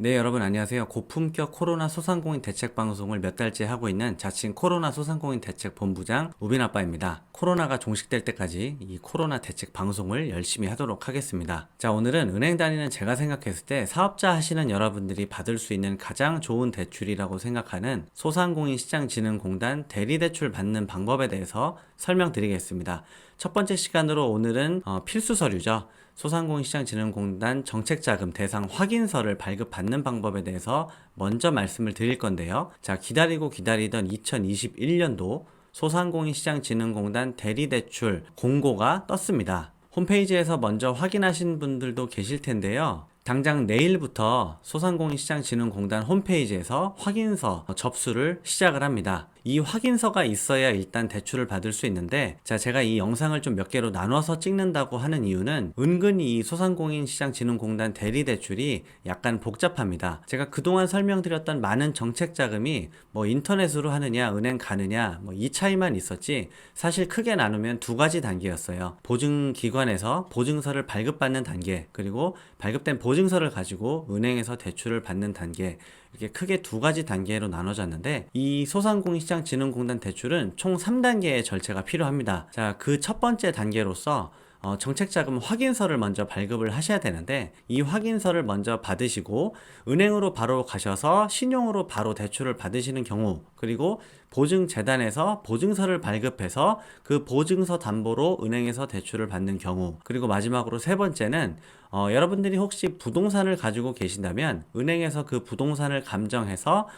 네, 여러분 안녕하세요. 고품격 코로나 소상공인 대책 방송을 몇 달째 하고 있는 자칭 코로나 소상공인 대책 본부장 우빈 아빠입니다. 코로나가 종식될 때까지 이 코로나 대책 방송을 열심히 하도록 하겠습니다. 자, 오늘은 은행 다니는 제가 생각했을 때 사업자 하시는 여러분들이 받을 수 있는 가장 좋은 대출이라고 생각하는 소상공인시장진흥공단 대리대출 받는 방법에 대해서 설명드리겠습니다. 첫 번째 시간으로 오늘은 필수 서류죠. 소상공인시장진흥공단 정책자금 대상 확인서를 발급받는 방법에 대해서 먼저 말씀을 드릴 건데요. 자, 기다리던 2021년도 소상공인시장진흥공단 대리대출 공고가 떴습니다. 홈페이지에서 먼저 확인하신 분들도 계실 텐데요. 당장 내일부터 소상공인시장진흥공단 홈페이지에서 확인서 접수를 시작을 합니다. 이 확인서가 있어야 일단 대출을 받을 수 있는데, 자, 제가 이 영상을 좀 몇 개로 나눠서 찍는다고 하는 이유는 은근히 이 소상공인시장진흥공단 대리대출이 약간 복잡합니다. 제가 그동안 설명드렸던 많은 정책자금이 뭐 인터넷으로 하느냐 은행 가느냐 뭐 이 차이만 있었지, 사실 크게 나누면 두 가지 단계였어요. 보증기관에서 보증서를 발급받는 단계, 그리고 발급된 보증서를 가지고 은행에서 대출을 받는 단계, 이렇게 크게 두 가지 단계로 나눠졌는데, 이 소상공인시장진흥공단 대출은 총 3단계의 절차가 필요합니다. 자, 그 첫 번째 단계로서 정책자금 확인서를 먼저 발급을 하셔야 되는데, 이 확인서를 먼저 받으시고 은행으로 바로 가셔서 신용으로 바로 대출을 받으시는 경우, 그리고 보증재단에서 보증서를 발급해서 그 보증서 담보로 은행에서 대출을 받는 경우, 그리고 마지막으로 세 번째는 여러분들이 혹시 부동산을 가지고 계신다면 은행에서 그 부동산을 감정해서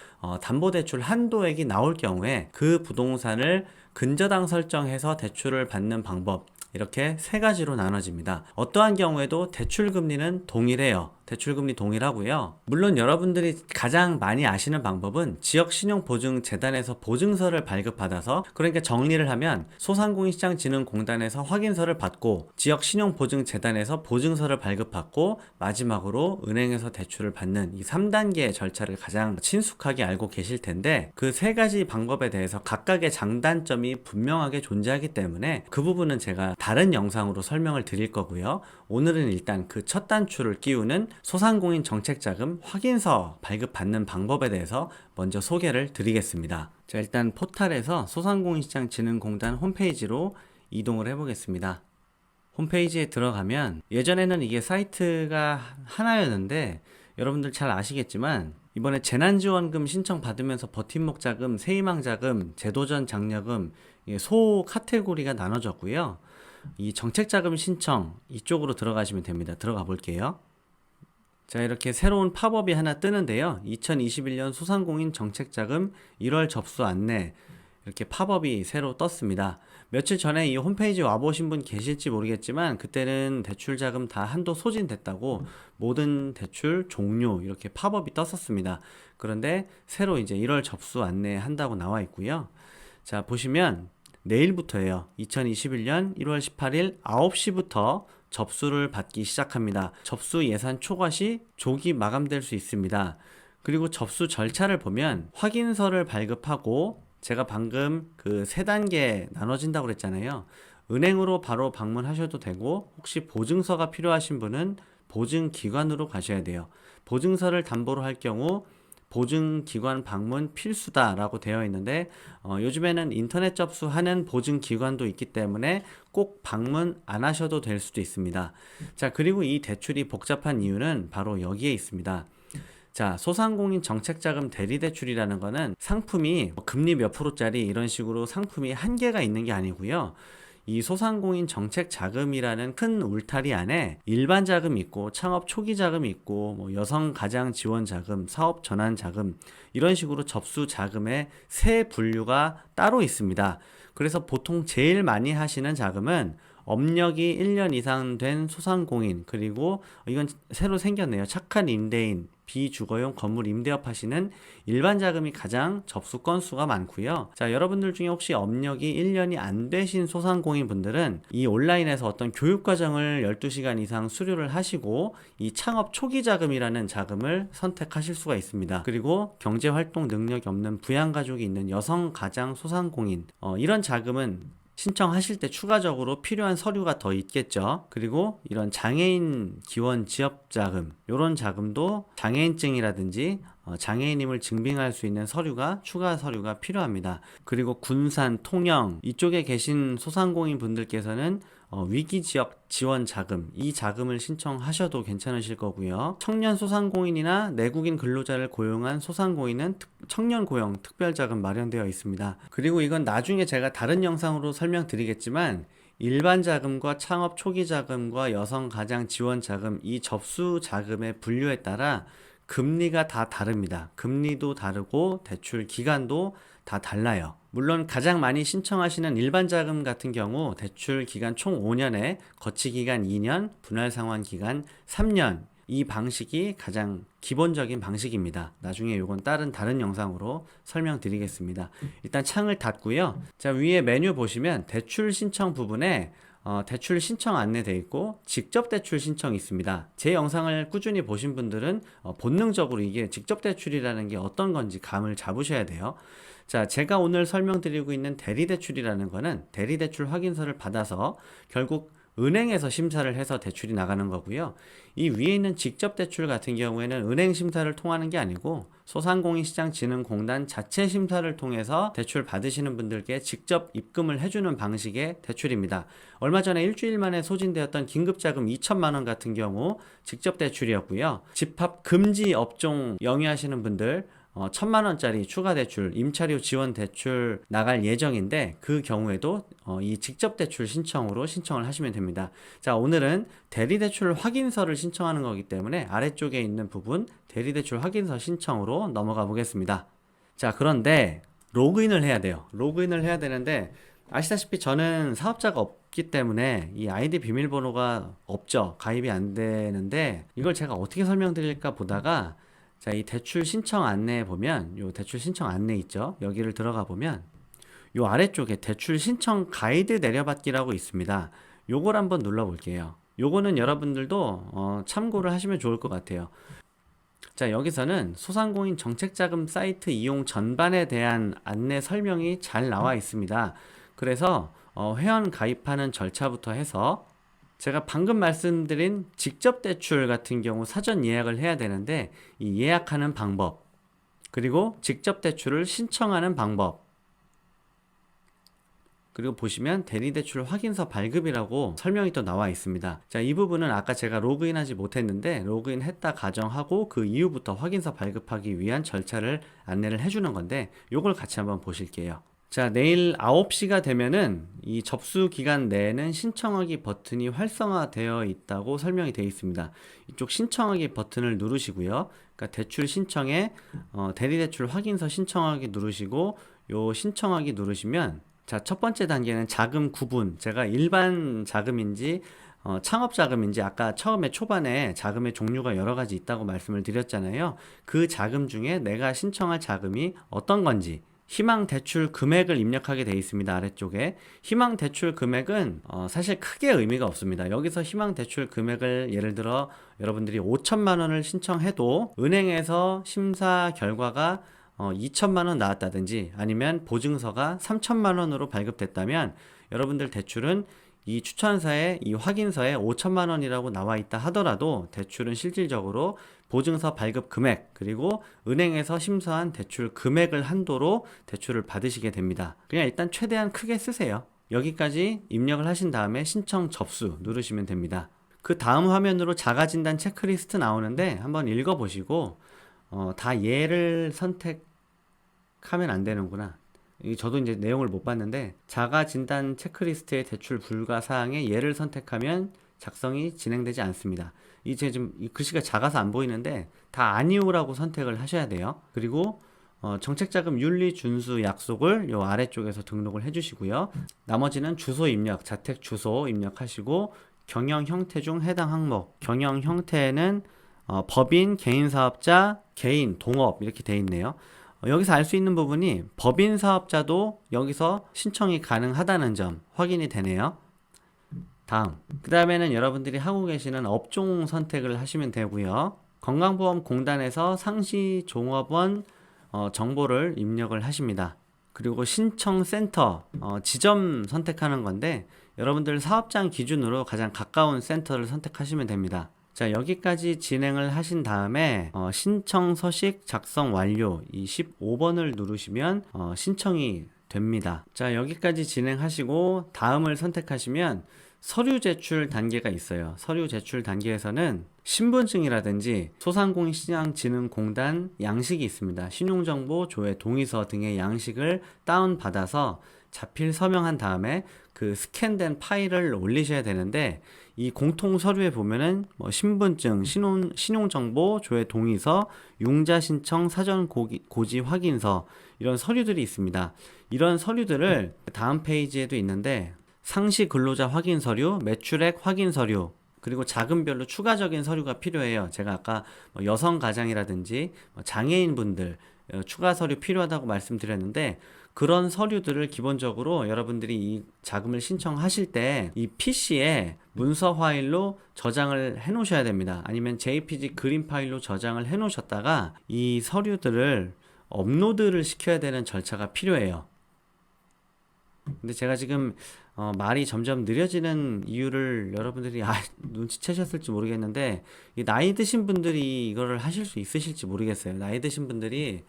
담보대출 한도액이 나올 경우에 그 부동산을 근저당 설정해서 대출을 받는 방법, 이렇게 세 가지로 나눠집니다. 어떠한 경우에도 대출금리는 동일해요. 대출금리 동일하고요. 물론 여러분들이 가장 많이 아시는 방법은 지역신용보증재단에서 보증서를 발급받아서, 그러니까 정리를 하면 소상공인시장진흥공단에서 확인서를 받고 지역신용보증재단에서 보증서를 발급받고 마지막으로 은행에서 대출을 받는 이 3단계의 절차를 가장 친숙하게 알고 계실 텐데, 그 세 가지 방법에 대해서 각각의 장단점이 분명하게 존재하기 때문에 그 부분은 제가 다른 영상으로 설명을 드릴 거고요. 오늘은 일단 그 첫 단추를 끼우는 소상공인 정책자금 확인서 발급받는 방법에 대해서 먼저 소개를 드리겠습니다. 자, 일단 포탈에서 소상공인시장진흥공단 홈페이지로 이동을 해보겠습니다. 홈페이지에 들어가면 예전에는 이게 사이트가 하나였는데, 여러분들 잘 아시겠지만 이번에 재난지원금 신청 받으면서 버팀목 자금, 새희망 자금, 제도전 장려금, 소 카테고리가 나눠졌고요. 이 정책자금 신청 이쪽으로 들어가시면 됩니다. 들어가 볼게요. 자, 이렇게 새로운 팝업이 하나 뜨는데요. 2021년 소상공인 정책자금 1월 접수 안내, 이렇게 팝업이 새로 떴습니다. 며칠 전에 이 홈페이지 와보신 분 계실지 모르겠지만, 그때는 대출 자금 다 한도 소진됐다고 모든 대출 종료 이렇게 팝업이 떴었습니다. 그런데 새로 이제 1월 접수 안내 한다고 나와 있고요. 자, 보시면 내일부터예요. 2021년 1월 18일 9시부터 접수를 받기 시작합니다. 접수 예산 초과 시 조기 마감될 수 있습니다. 그리고 접수 절차를 보면 확인서를 발급하고, 제가 방금 그 세 단계 나눠진다고 그랬잖아요. 은행으로 바로 방문하셔도 되고, 혹시 보증서가 필요하신 분은 보증기관으로 가셔야 돼요. 보증서를 담보로 할 경우 보증기관 방문 필수다라고 되어 있는데, 요즘에는 인터넷 접수하는 보증기관도 있기 때문에 꼭 방문 안 하셔도 될 수도 있습니다. 자, 그리고 이 대출이 복잡한 이유는 바로 여기에 있습니다. 자, 소상공인 정책자금 대리대출이라는 거는 상품이 금리 몇 프로짜리 이런 식으로 상품이 한계가 있는 게 아니고요. 이 소상공인 정책자금이라는 큰 울타리 안에 일반 자금이 있고 창업 초기 자금이 있고 뭐 여성 가장 지원 자금, 사업 전환 자금, 이런 식으로 접수 자금의 세 분류가 따로 있습니다. 그래서 보통 제일 많이 하시는 자금은 업력이 1년 이상 된 소상공인, 그리고 이건 새로 생겼네요. 착한 임대인, 비주거용 건물 임대업 하시는 일반 자금이 가장 접수 건수가 많고요. 자, 여러분들 중에 혹시 업력이 1년이 안 되신 소상공인 분들은 이 온라인에서 어떤 교육과정을 12시간 이상 수료를 하시고 이 창업 초기 자금이라는 자금을 선택하실 수가 있습니다. 그리고 경제활동 능력이 없는 부양가족이 있는 여성 가장 소상공인, 이런 자금은 신청하실 때 추가적으로 필요한 서류가 더 있겠죠. 그리고 이런 장애인 기원 지역자금, 이런 자금도 장애인증이라든지 장애인임을 증빙할 수 있는 서류가 추가 서류가 필요합니다. 그리고 군산, 통영 이쪽에 계신 소상공인 분들께서는 위기지역 지원 자금, 이 자금을 신청하셔도 괜찮으실 거고요. 청년 소상공인이나 내국인 근로자를 고용한 소상공인은 청년 고용 특별자금 마련되어 있습니다. 그리고 이건 나중에 제가 다른 영상으로 설명드리겠지만 일반 자금과 창업 초기 자금과 여성 가장 지원 자금, 이 접수 자금의 분류에 따라 금리가 다 다릅니다. 금리도 다르고 대출 기간도 다 달라요. 물론 가장 많이 신청하시는 일반 자금 같은 경우 대출 기간 총 5년에 거치 기간 2년, 분할 상환 기간 3년, 이 방식이 가장 기본적인 방식입니다. 나중에 이건 다른 영상으로 설명드리겠습니다. 일단 창을 닫고요. 자, 위에 메뉴 보시면 대출 신청 부분에 대출 신청 안내 되어 있고 직접 대출 신청이 있습니다. 제 영상을 꾸준히 보신 분들은 본능적으로 이게 직접 대출이라는 게 어떤 건지 감을 잡으셔야 돼요. 자, 제가 오늘 설명드리고 있는 대리대출이라는 거는 대리대출 확인서를 받아서 결국 은행에서 심사를 해서 대출이 나가는 거고요. 이 위에 있는 직접 대출 같은 경우에는 은행 심사를 통하는 게 아니고 소상공인시장진흥공단 자체 심사를 통해서 대출 받으시는 분들께 직접 입금을 해주는 방식의 대출입니다. 얼마 전에 일주일 만에 소진되었던 긴급자금 2천만 원 같은 경우 직접 대출이었고요. 집합 금지 업종 영위하시는 분들 1,000만 원짜리 추가 대출, 임차료 지원 대출 나갈 예정인데 그 경우에도 이 직접 대출 신청으로 신청을 하시면 됩니다. 자, 오늘은 대리대출 확인서를 신청하는 거기 때문에 아래쪽에 있는 부분 대리대출 확인서 신청으로 넘어가 보겠습니다. 자, 그런데 로그인을 해야 돼요. 로그인을 해야 되는데 아시다시피 저는 사업자가 없기 때문에 이 아이디 비밀번호가 없죠. 가입이 안 되는데 이걸 제가 어떻게 설명드릴까 보다가 자, 이 대출 신청 안내에 보면 요 대출 신청 안내 있죠. 여기를 들어가 보면 요 아래쪽에 대출 신청 가이드 내려받기라고 있습니다. 요걸 한번 눌러 볼게요. 요거는 여러분들도 참고를 하시면 좋을 것 같아요. 자, 여기서는 소상공인 정책자금 사이트 이용 전반에 대한 안내 설명이 잘 나와 있습니다. 그래서 회원 가입하는 절차부터 해서 제가 방금 말씀드린 직접 대출 같은 경우 사전 예약을 해야 되는데 이 예약하는 방법, 그리고 직접 대출을 신청하는 방법, 그리고 보시면 대리대출 확인서 발급이라고 설명이 또 나와 있습니다. 자, 이 부분은 아까 제가 로그인하지 못했는데 로그인 했다 가정하고 그 이후부터 확인서 발급하기 위한 절차를 안내를 해주는 건데 요걸 같이 한번 보실게요. 자, 내일 9시가 되면은 이 접수 기간 내에는 신청하기 버튼이 활성화되어 있다고 설명이 되어 있습니다. 이쪽 신청하기 버튼을 누르시고요. 그러니까 대출 신청에 대리대출 확인서 신청하기 누르시고 요 신청하기 누르시면 자, 첫 번째 단계는 자금 구분. 제가 일반 자금인지 창업 자금인지 아까 처음에 초반에 자금의 종류가 여러 가지 있다고 말씀을 드렸잖아요. 그 자금 중에 내가 신청할 자금이 어떤 건지 희망 대출 금액을 입력하게 되어 있습니다. 아래쪽에 희망 대출 금액은 사실 크게 의미가 없습니다. 여기서 희망 대출 금액을 예를 들어 여러분들이 5천만 원을 신청해도 은행에서 심사 결과가 2천만 원 나왔다든지 아니면 보증서가 3천만 원으로 발급됐다면 여러분들 대출은 이 추천서에 이 확인서에 5천만 원이라고 나와 있다 하더라도 대출은 실질적으로 보증서 발급 금액 그리고 은행에서 심사한 대출 금액을 한도로 대출을 받으시게 됩니다. 그냥 일단 최대한 크게 쓰세요. 여기까지 입력을 하신 다음에 신청 접수 누르시면 됩니다. 그 다음 화면으로 자가진단 체크리스트 나오는데 한번 읽어보시고 다 예를 선택하면 안 되는구나. 저도 이제 내용을 못 봤는데 자가진단 체크리스트의 대출 불가 사항에 예를 선택하면 작성이 진행되지 않습니다. 이제 좀 이 글씨가 작아서 안 보이는데 다 아니오라고 선택을 하셔야 돼요. 그리고 정책자금 윤리 준수 약속을 요 아래쪽에서 등록을 해주시고요. 나머지는 주소 입력, 자택 주소 입력하시고 경영 형태 중 해당 항목, 경영 형태는 법인, 개인사업자, 개인, 동업 이렇게 돼 있네요. 여기서 알 수 있는 부분이 법인 사업자도 여기서 신청이 가능하다는 점 확인이 되네요. 다음, 그 다음에는 여러분들이 하고 계시는 업종 선택을 하시면 되고요. 건강보험공단에서 상시종업원 정보를 입력을 하십니다. 그리고 신청센터, 지점 선택하는 건데 여러분들 사업장 기준으로 가장 가까운 센터를 선택하시면 됩니다. 자, 여기까지 진행을 하신 다음에 신청 서식 작성 완료 이 15번을 누르시면 신청이 됩니다. 자, 여기까지 진행하시고 다음을 선택하시면 서류 제출 단계가 있어요. 서류 제출 단계에서는 신분증이라든지 소상공인시장진흥공단 양식이 있습니다. 신용정보 조회 동의서 등의 양식을 다운받아서 자필 서명한 다음에 그 스캔된 파일을 올리셔야 되는데, 이 공통 서류에 보면은 신분증, 신용정보 조회 동의서, 융자 신청 사전 고지 확인서 이런 서류들이 있습니다. 이런 서류들을 다음 페이지에도 있는데 상시 근로자 확인 서류, 매출액 확인 서류, 그리고 자금별로 추가적인 서류가 필요해요. 제가 아까 여성 가장이라든지 장애인 분들 추가 서류 필요하다고 말씀드렸는데, 그런 서류들을 기본적으로 여러분들이 이 자금을 신청하실 때 이 PC에 문서 파일로 저장을 해 놓으셔야 됩니다. 아니면 JPG 그림 파일로 저장을 해 놓으셨다가 이 서류들을 업로드를 시켜야 되는 절차가 필요해요. 근데 제가 지금 말이 점점 느려지는 이유를 여러분들이 눈치채셨을지 모르겠는데, 이 나이 드신 분들이 이거를 하실 수 있으실지 모르겠어요. 나이 드신 분들이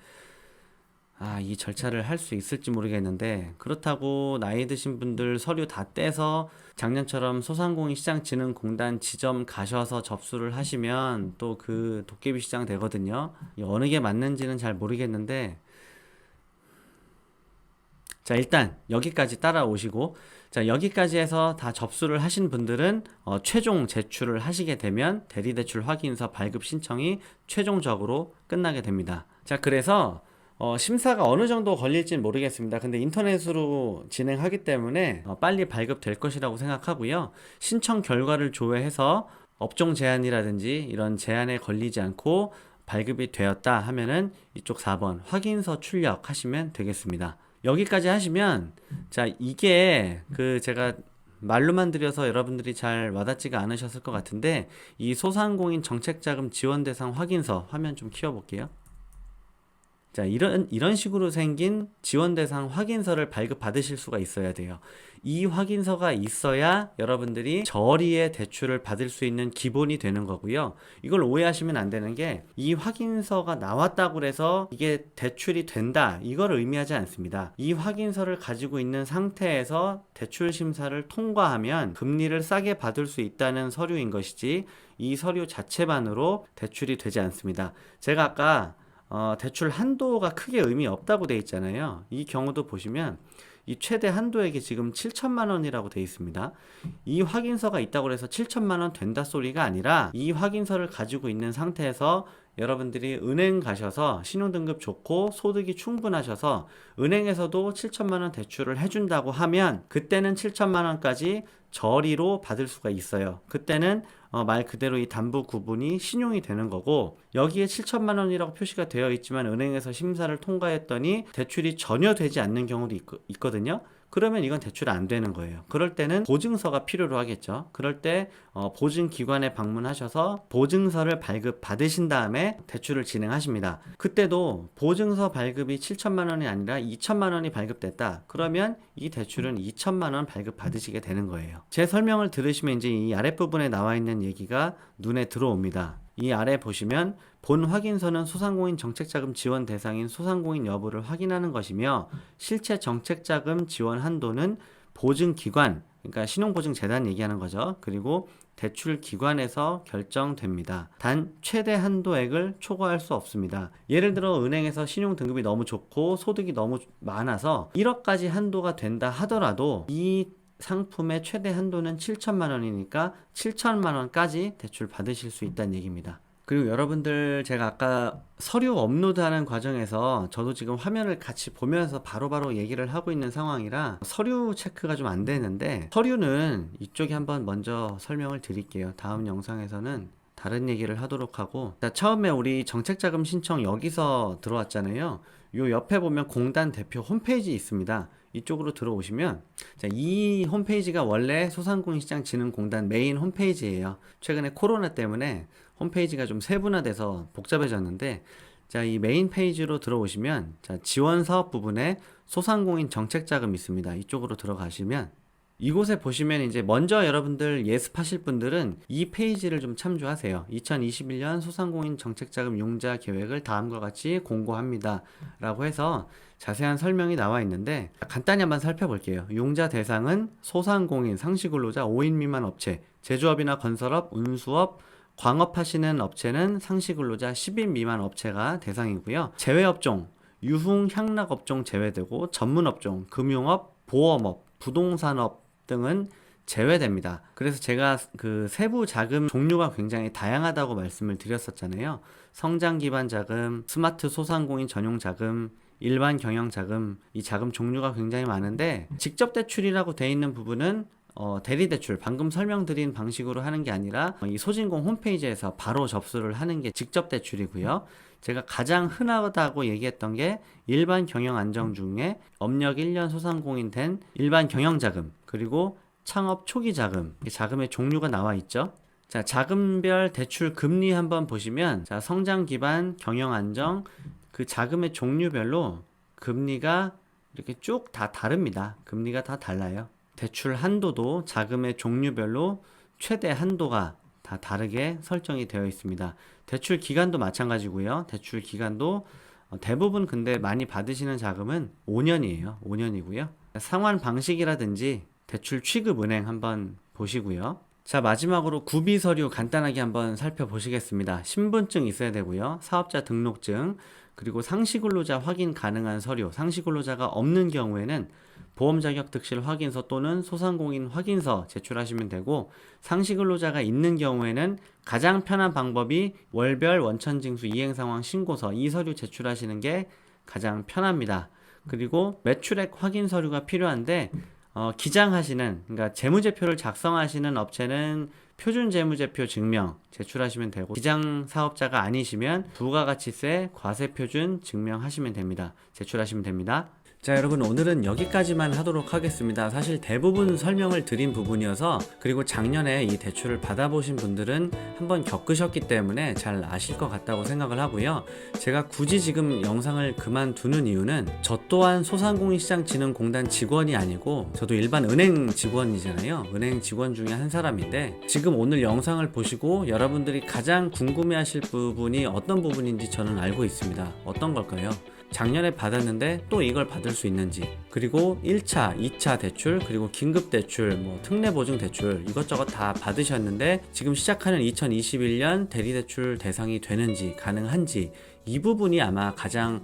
이 절차를 할 수 있을지 모르겠는데, 그렇다고 나이 드신 분들 서류 다 떼서 작년처럼 소상공인시장진흥공단 지점 가셔서 접수를 하시면 또 그 도깨비 시장 되거든요. 어느 게 맞는지는 잘 모르겠는데, 자, 일단 여기까지 따라오시고, 자, 여기까지 해서 다 접수를 하신 분들은 최종 제출을 하시게 되면 대리대출 확인서 발급 신청이 최종적으로 끝나게 됩니다. 자, 그래서 심사가 어느 정도 걸릴지는 모르겠습니다. 근데 인터넷으로 진행하기 때문에 빨리 발급될 것이라고 생각하고요. 신청 결과를 조회해서 업종 제한이라든지 이런 제한에 걸리지 않고 발급이 되었다 하면은 이쪽 4번 확인서 출력하시면 되겠습니다. 여기까지 하시면, 자, 이게 제가 말로만 드려서 여러분들이 잘 와닿지가 않으셨을 것 같은데, 이 소상공인 정책자금 지원 대상 확인서 화면 좀 키워볼게요. 자, 이런 식으로 생긴 지원 대상 확인서를 발급받으실 수가 있어야 돼요. 이 확인서가 있어야 여러분들이 저리에 대출을 받을 수 있는 기본이 되는 거고요. 이걸 오해하시면 안 되는 게, 이 확인서가 나왔다고 해서 이게 대출이 된다, 이걸 의미하지 않습니다. 이 확인서를 가지고 있는 상태에서 대출 심사를 통과하면 금리를 싸게 받을 수 있다는 서류인 것이지, 이 서류 자체만으로 대출이 되지 않습니다. 제가 아까 대출 한도가 크게 의미 없다고 돼 있잖아요. 이 경우도 보시면 이 최대 한도액이 지금 7천만 원이라고 돼 있습니다. 이 확인서가 있다고 해서 7천만 원 된다 소리가 아니라, 이 확인서를 가지고 있는 상태에서 여러분들이 은행 가셔서 신용등급 좋고 소득이 충분하셔서 은행에서도 7천만 원 대출을 해준다고 하면, 그때는 7천만 원까지 저리로 받을 수가 있어요. 그때는 말 그대로 이 담보 구분이 신용이 되는 거고, 여기에 7천만 원이라고 표시가 되어 있지만 은행에서 심사를 통과했더니 대출이 전혀 되지 않는 경우도 있거든요. 그러면 이건 대출 안 되는 거예요. 그럴 때는 보증서가 필요로 하겠죠. 그럴 때 보증기관에 방문하셔서 보증서를 발급 받으신 다음에 대출을 진행하십니다. 그때도 보증서 발급이 7천만 원이 아니라 2천만 원이 발급됐다, 그러면 이 대출은 2천만 원 발급 받으시게 되는 거예요. 제 설명을 들으시면 이제 이 아랫부분에 나와 있는 얘기가 눈에 들어옵니다. 이 아래 보시면 본 확인서는 소상공인 정책자금 지원 대상인 소상공인 여부를 확인하는 것이며, 실제 정책자금 지원 한도는 보증기관, 그러니까 신용보증재단 얘기하는 거죠. 그리고 대출기관에서 결정됩니다. 단 최대 한도액을 초과할 수 없습니다. 예를 들어 은행에서 신용등급이 너무 좋고 소득이 너무 많아서 1억까지 한도가 된다 하더라도 이 상품의 최대 한도는 7천만 원이니까 7천만 원까지 대출 받으실 수 있다는 얘기입니다. 그리고 여러분들, 제가 아까 서류 업로드하는 과정에서 저도 지금 화면을 같이 보면서 바로바로 얘기를 하고 있는 상황이라 서류 체크가 좀 안 되는데, 서류는 이쪽에 한번 먼저 설명을 드릴게요. 다음 영상에서는 다른 얘기를 하도록 하고, 자, 처음에 우리 정책자금 신청 여기서 들어왔잖아요. 요 옆에 보면 공단 대표 홈페이지 있습니다. 이쪽으로 들어오시면, 자, 이 홈페이지가 원래 소상공인시장진흥공단 메인 홈페이지예요. 최근에 코로나 때문에 홈페이지가 좀 세분화돼서 복잡해졌는데, 자, 이 메인 페이지로 들어오시면 자, 지원 사업 부분에 소상공인 정책 자금 있습니다. 이쪽으로 들어가시면 이곳에 보시면 이제 먼저 여러분들 예습하실 분들은 이 페이지를 좀 참조하세요. 2021년 소상공인 정책자금 융자 계획을 다음과 같이 공고합니다. 라고 해서 자세한 설명이 나와 있는데 간단히 한번 살펴볼게요. 융자 대상은 소상공인, 상시근로자 5인 미만 업체, 제조업이나 건설업, 운수업, 광업하시는 업체는 상시근로자 10인 미만 업체가 대상이고요. 제외업종, 유흥, 향락업종 제외되고 전문업종, 금융업, 보험업, 부동산업 등은 제외됩니다. 그래서 제가 그 세부 자금 종류가 굉장히 다양하다고 말씀을 드렸었잖아요. 성장 기반 자금, 스마트 소상공인 전용 자금, 일반 경영 자금, 이 자금 종류가 굉장히 많은데 직접 대출이라고 돼 있는 부분은 대리 대출, 방금 설명드린 방식으로 하는 게 아니라 이 소진공 홈페이지에서 바로 접수를 하는 게 직접 대출이고요. 제가 가장 흔하다고 얘기했던 게 일반 경영 안정 중에 업력 1년 소상공인 된 일반 경영 자금, 그리고 창업 초기 자금, 자금의 종류가 나와 있죠. 자, 자금별 대출 금리 한번 보시면, 자, 성장 기반, 경영 안정, 그 자금의 종류별로 금리가 이렇게 쭉 다 다릅니다. 금리가 다 달라요. 대출 한도도 자금의 종류별로 최대 한도가 다 다르게 설정이 되어 있습니다. 대출 기간도 마찬가지고요. 대출 기간도 대부분 근데 많이 받으시는 자금은 5년이에요. 5년이고요. 상환 방식이라든지 대출 취급 은행 한번 보시고요. 자, 마지막으로 구비 서류 간단하게 한번 살펴보시겠습니다. 신분증 있어야 되고요. 사업자 등록증, 그리고 상시근로자 확인 가능한 서류, 상시근로자가 없는 경우에는 보험자격 득실 확인서 또는 소상공인 확인서 제출하시면 되고, 상시근로자가 있는 경우에는 가장 편한 방법이 월별 원천징수 이행상황 신고서, 이 서류 제출하시는 게 가장 편합니다. 그리고 매출액 확인 서류가 필요한데 기장하시는, 그러니까 재무제표를 작성하시는 업체는 표준재무제표 증명 제출하시면 되고, 기장 사업자가 아니시면 부가가치세 과세표준 증명하시면 됩니다. 제출하시면 됩니다. 자, 여러분, 오늘은 여기까지만 하도록 하겠습니다. 사실 대부분 설명을 드린 부분이어서, 그리고 작년에 이 대출을 받아보신 분들은 한번 겪으셨기 때문에 잘 아실 것 같다고 생각을 하고요. 제가 굳이 지금 영상을 그만두는 이유는 저 또한 소상공인시장진흥공단 직원이 아니고 저도 일반 은행 직원이잖아요. 은행 직원 중에 한 사람인데, 지금 오늘 영상을 보시고 여러분들이 가장 궁금해하실 부분이 어떤 부분인지 저는 알고 있습니다. 어떤 걸까요? 작년에 받았는데 또 이걸 받을 수 있는지, 그리고 1차, 2차 대출, 그리고 긴급대출, 특례보증 대출 이것저것 다 받으셨는데 지금 시작하는 2021년 대리대출 대상이 되는지 가능한지, 이 부분이 아마 가장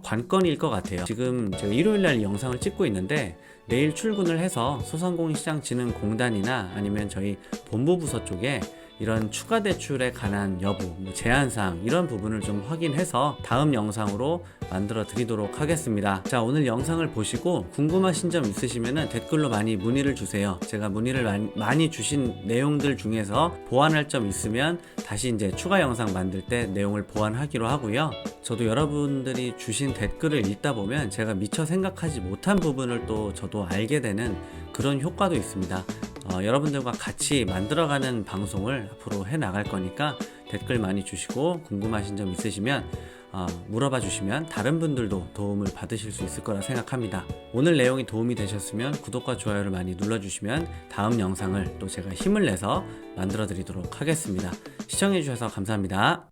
관건일 것 같아요. 지금 제가 일요일날 영상을 찍고 있는데 내일 출근을 해서 소상공인시장진흥공단이나 아니면 저희 본부부서 쪽에 이런 추가 대출에 관한 여부, 제한사항 이런 부분을 좀 확인해서 다음 영상으로 만들어 드리도록 하겠습니다. 자, 오늘 영상을 보시고 궁금하신 점 있으시면 댓글로 많이 문의를 주세요. 제가 문의를 많이 주신 내용들 중에서 보완할 점 있으면 다시 이제 추가 영상 만들 때 내용을 보완하기로 하고요. 저도 여러분들이 주신 댓글을 읽다 보면 제가 미처 생각하지 못한 부분을 또 저도 알게 되는 그런 효과도 있습니다. 여러분들과 같이 만들어가는 방송을 앞으로 해나갈 거니까 댓글 많이 주시고 궁금하신 점 있으시면 물어봐 주시면 다른 분들도 도움을 받으실 수 있을 거라 생각합니다. 오늘 내용이 도움이 되셨으면 구독과 좋아요를 많이 눌러주시면 다음 영상을 또 제가 힘을 내서 만들어 드리도록 하겠습니다. 시청해 주셔서 감사합니다.